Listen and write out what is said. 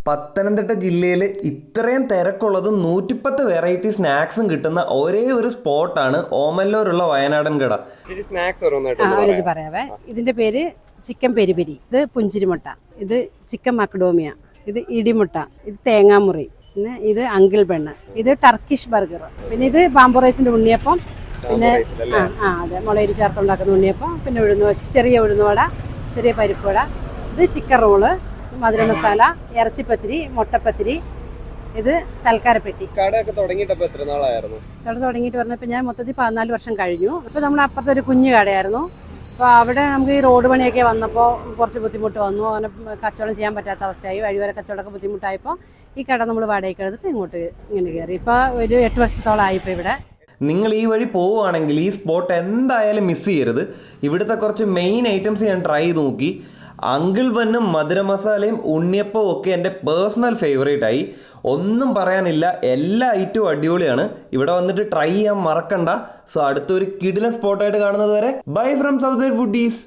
പത്തനംതിട്ട ജില്ലയിൽ ഇത്രയും തിരക്കുള്ളതും 110 വെറൈറ്റി സ്നാക്സും കിട്ടുന്ന ഒരേ ഒരു സ്പോട്ടാണ് ഓമല്ലൂരുള്ള വയനാടൻ കട. സ്നാക്സ് പറയാവേ. ഇതിന്റെ പേര് ചിക്കൻ പെരിപെരി, ഇത് പുഞ്ചിരിമുട്ട, ഇത് ചിക്കൻ മക്ഡോമിയ, ഇത് ഇടിമുട്ട, ഇത് തേങ്ങാമുറി, പിന്നെ ഇത് അങ്കിൾ പെണ്ണ്, ഇത് ടർക്കിഷ് ബർഗർ, പിന്നെ ഇത് ബാംബോ റൈസിന്റെ ഉണ്ണിയപ്പം, പിന്നെ അതെ മുളയരി ചേർത്തുണ്ടാക്കുന്ന ഉണ്ണിയപ്പം, പിന്നെ ചെറിയ ഉഴുന്നുവട, ചെറിയ പരിപ്പുവട, ഇത് ചിക്കൻ റോള്, മധുര മസാല, ഇറച്ചിപ്പത്തിരി, മുട്ടപ്പത്തിരി, ഇത് സൽക്കാരപ്പെട്ടി. കടയൊക്കെ തുടങ്ങിയിട്ട് എത്ര നാളായിരുന്നു? കട തുടങ്ങിയിട്ട് പറഞ്ഞപ്പോൾ ഞാൻ മൊത്തത്തിൽ 14 വർഷം കഴിഞ്ഞു. ഇപ്പോൾ നമ്മൾ അപ്പുറത്തെ ഒരു കുഞ്ഞു കടയായിരുന്നു. അപ്പോൾ അവിടെ നമുക്ക് ഈ റോഡ് പണിയൊക്കെ വന്നപ്പോൾ കുറച്ച് ബുദ്ധിമുട്ട് വന്നു. അങ്ങനെ കച്ചവടം ചെയ്യാൻ പറ്റാത്ത അവസ്ഥയായി. വഴിവരെ കച്ചവടമൊക്കെ ബുദ്ധിമുട്ടായപ്പോൾ ഈ കട നമ്മൾ വാടകയ്ക്ക് എടുത്തിട്ട് ഇങ്ങോട്ട് ഇങ്ങനെ കയറി. ഇപ്പോൾ ഒരു 8 വർഷത്തോളം ആയിപ്പോൾ ഇവിടെ. നിങ്ങൾ ഈ വഴി പോവുകയാണെങ്കിൽ ഈ സ്പോട്ട് എന്തായാലും മിസ് ചെയ്യരുത്. ഇവിടുത്തെ കുറച്ച് മെയിൻ ഐറ്റംസ് ഞാൻ ട്രൈ ചെയ്ത് നോക്കി. അങ്കിൾ ബന്നും മധുര മസാലയും ഉണ്ണിയപ്പവും ഒക്കെ എൻ്റെ പേഴ്സണൽ ഫേവറേറ്റ് ആയി. ഒന്നും പറയാനില്ല, എല്ലാ ഐറ്റവും അടിപൊളിയാണ്. ഇവിടെ വന്നിട്ട് ട്രൈ ചെയ്യാൻ മറക്കണ്ട. സോ അടുത്തൊരു കിടിലൻ സ്പോട്ടായിട്ട് കാണുന്നത് വരെ ബൈ ഫ്രം സൗത്ത് ഫുഡീസ്.